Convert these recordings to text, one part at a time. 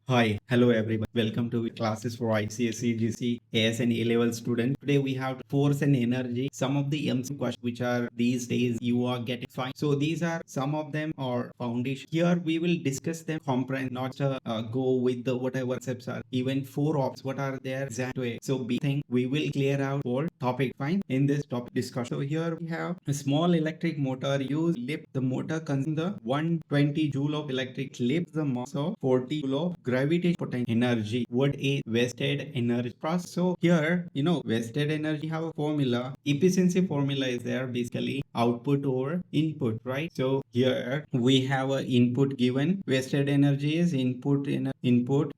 Hi, hello everyone. Welcome to classes for ICSE, GCSE, AS and A Level students. Today we have force and energy. Some of the MC questions which are these days you are getting fine. So these are some of them are foundation. Here we will discuss them, comprehend, not go with the whatever concepts are. Even four options, what are their exact. So we think we will clear out all topic fine in this topic discussion. So here we have a small electric motor used lift. The motor consumes the 120 joule of electric lift the mass of 40 joule of gravitational potential energy. What is wasted energy process? So here wasted energy have a formula. Efficiency formula is there, basically output over input, right? So here we have a input given. Wasted energy is input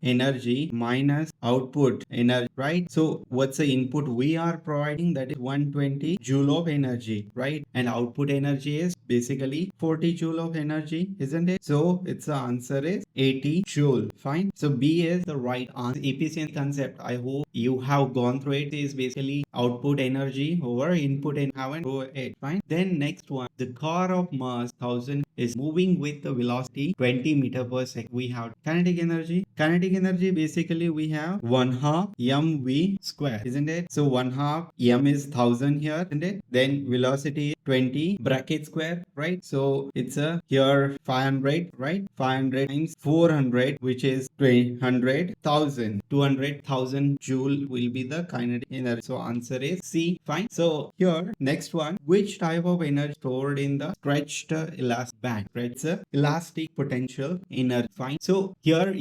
energy minus output energy, right? So what's the input we are providing? That is 120 joule of energy, right? And output energy is basically 40 joule of energy, isn't it? So its the answer is 80 joule. Fine. So B is the right answer. Efficiency concept, I hope you have gone through it, is basically output energy over input and haven't go it. Fine. Then next one, the car of mass 1000 is moving with the velocity 20 meter per second. We have kinetic energy. Kinetic energy basically we have 1 half mv square, isn't it? So 1 half m is 1000 here, isn't it? Then velocity 20 bracket square, right? So it's a here 500, right? 500 times 400, which is 200,000. 200,000 joule will be the kinetic energy. So answer is C. Fine. So here next one, which type of energy stored in the stretched elastic band? It's a elastic potential energy. Fine. So here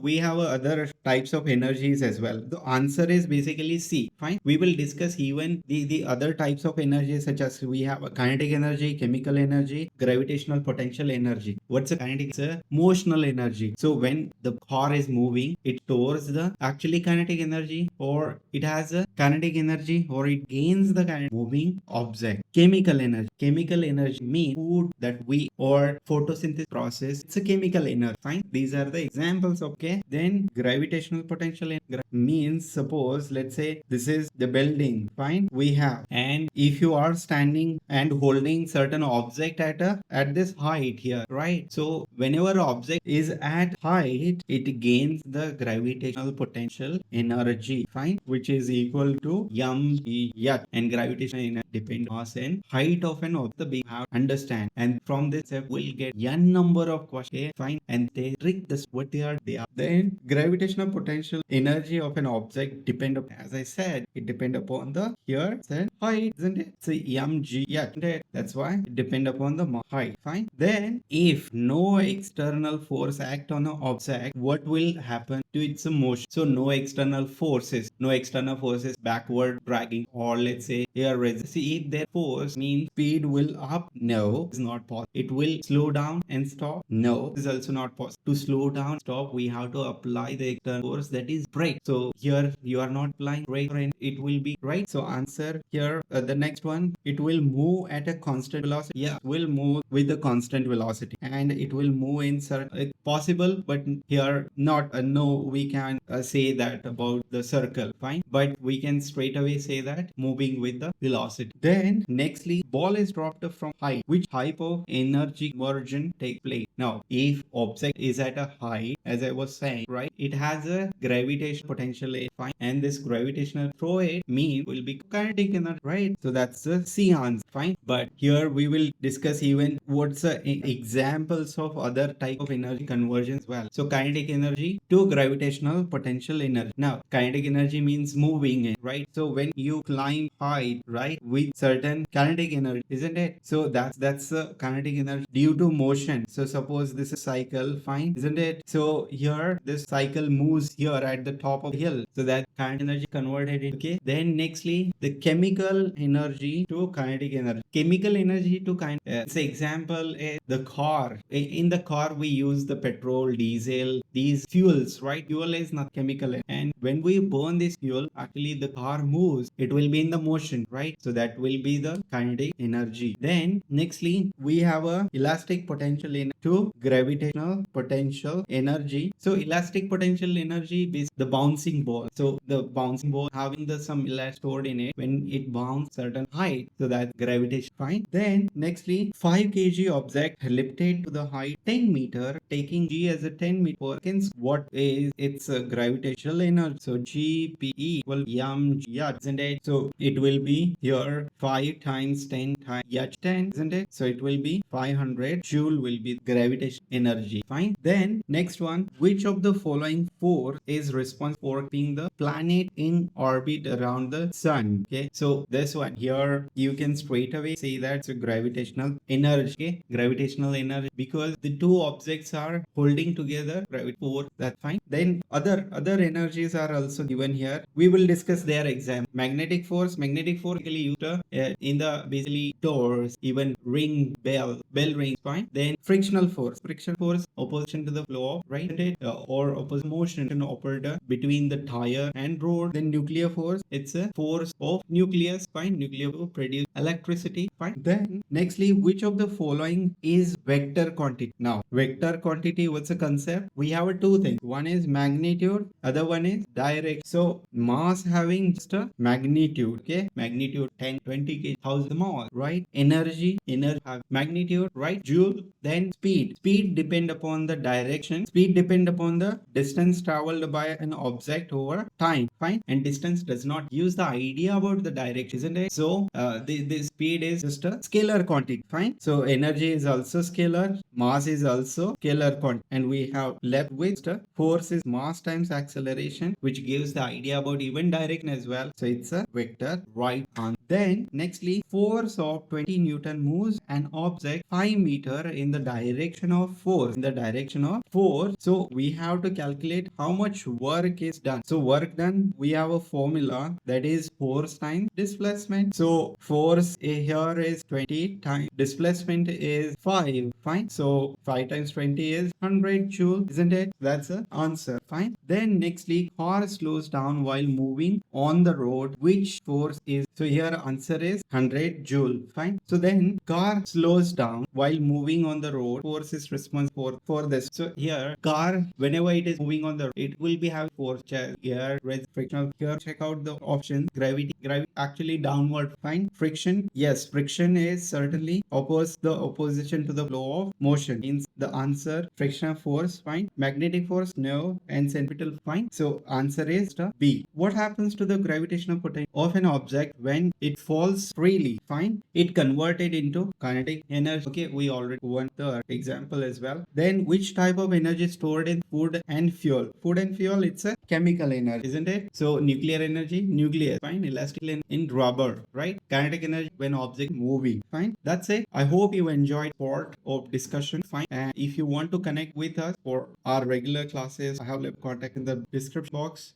we have other types of energies as well. The answer is basically C. Fine. We will discuss even the other types of energy, such as we have a kinetic energy, chemical energy, gravitational potential energy. What's a kinetic? It's a motional energy. So when the car is moving, it stores the actually kinetic energy, or it has a kinetic energy, or it gains the kinetic moving object. Chemical energy. Chemical energy means food that we or photosynthesis process. It's a chemical energy. Fine. These are the examples. Okay. Then gravitational potential means, suppose let's say this is the building. Fine. We have, and if you are standing and holding certain object at this height here, right? So whenever object is at height, it gains the gravitational potential energy. Fine. Which is equal to mg. And gravitational energy depends on mass and height of an object. The big have understand, and from this step we'll get n number of questions. Fine. And they trick this what they are. Then gravitational potential energy of an object depend upon, as I said, it depend upon the here said height, isn't it? So mg, isn't it? That's why it depend upon the height. Fine. Then if no external force act on an object, what will happen to its motion? So no external forces backward dragging, or let's say here resist. See, if their force means speed will up, no, it's not possible. It will slow down and stop, no, it's also not possible. To slow down, stop, we have to apply the external force, that is brake. So here you are not applying brake, and it will be right. So answer here, the next one, it will move at a constant velocity. Yeah, will move with a constant velocity, and it will move in certain possible, but here not. No, we can say that about the circle. Fine. But we can straight away say that moving with the velocity. Then nextly, ball is dropped from height. Which type of energy conversion take place? Now if object is at a height, as I was saying, right, it has a gravitational potential. Fine. And this gravitational throw it mean will be kinetic energy, right? So that's the C answer. Fine. But here we will discuss even what's the examples of other type of energy conversions as well. So kinetic energy to gravitational potential energy. Now kinetic energy means moving, right? So when you climb height, right, with certain kinetic energy, isn't it? So that's the kinetic energy due to motion. So suppose this is cycle, fine, isn't it? So here this cycle moves here at the top of the hill, so that kinetic energy converted it. Okay. Then nextly, the chemical energy to kinetic energy. Chemical energy to say example is the car. In the car we use the petrol, diesel, these fuels, right? Fuel is not chemical, and then when we burn this fuel, actually the car moves, it will be in the motion, right? So that will be the kinetic energy. Then nextly we have a elastic potential to gravitational potential energy. So elastic potential energy is the bouncing ball. So the bouncing ball having the some elastic stored in it when it bounces certain height, so that gravitation, fine. Then nextly 5 kg object lifted to the height 10 meter, taking g as a 10 meter per second. What is its gravitational energy? So gpe equal m g, isn't it? So it will be here 5 times 10 times h 10, isn't it? So it will be 500 joule will be gravitation energy, fine. Then next one, which of the following four is responsible for keeping the planet in orbit around the sun? Okay, so this one here you can straight away say that it's a gravitational energy. Okay, gravitational energy, because the two objects are holding together gravity force, that's fine. Then other energies are also given here. We will discuss their exam. Magnetic force basically used in the basically doors, even ring, bell ring, fine. Then frictional force opposition to the flow, right? Or opposite motion operator between the tire and road. Then nuclear force, it's a force of nucleus, fine. Nuclear to produce electricity, fine. Then nextly, which of the following is vector quantity? Now vector quantity, what's the concept? We have two things. One is magnitude, other one is direct. So mass having just a magnitude, okay, magnitude 10 20 kg, how's the mass, right? Energy have magnitude, right? Joule. Then speed depend upon the direction, speed depend upon the distance traveled by an object over time, fine. And distance does not use the idea about the direction, isn't it? So the speed is just a scalar quantity, fine. So energy is also scalar, mass is also scalar quantity, and we have left with the force is mass times acceleration, which gives the idea about even direction as well. So it's a vector, right answer. Then nextly, force of 20 Newton moves an object 5 meter in the direction of force. So we have to calculate how much work is done. So work done, we have a formula, that is force times displacement. So force here is 20 times displacement is 5, fine. So 5 times 20 is 100 joule, isn't it? That's the answer, fine. Then nextly, car slows down while moving on the road, which force is? So here answer is 100 joule, fine. So then car slows down while moving on the road, force is responsible for this. So here car, whenever it is moving on the road, it will be having force. Here frictional, here check out the option. Gravity actually downward, fine. Friction, yes, friction is certainly the opposition to the flow of motion, means the answer frictional force, fine. Magnetic force, no. And centripetal, fine. So answer is B. What happens to the gravitational potential of an object when it falls freely, fine? It converted into kinetic energy. Okay, we already went the example as well. Then which type of energy is stored in food and fuel? Food and fuel, it's a chemical energy, isn't it? So nuclear energy, nucleus, fine. Elastic in rubber, right? Kinetic energy when object moving, fine. That's it. I hope you enjoyed part of discussion, fine. And if you want to connect with us for our regular classes, I have left contact in the description box.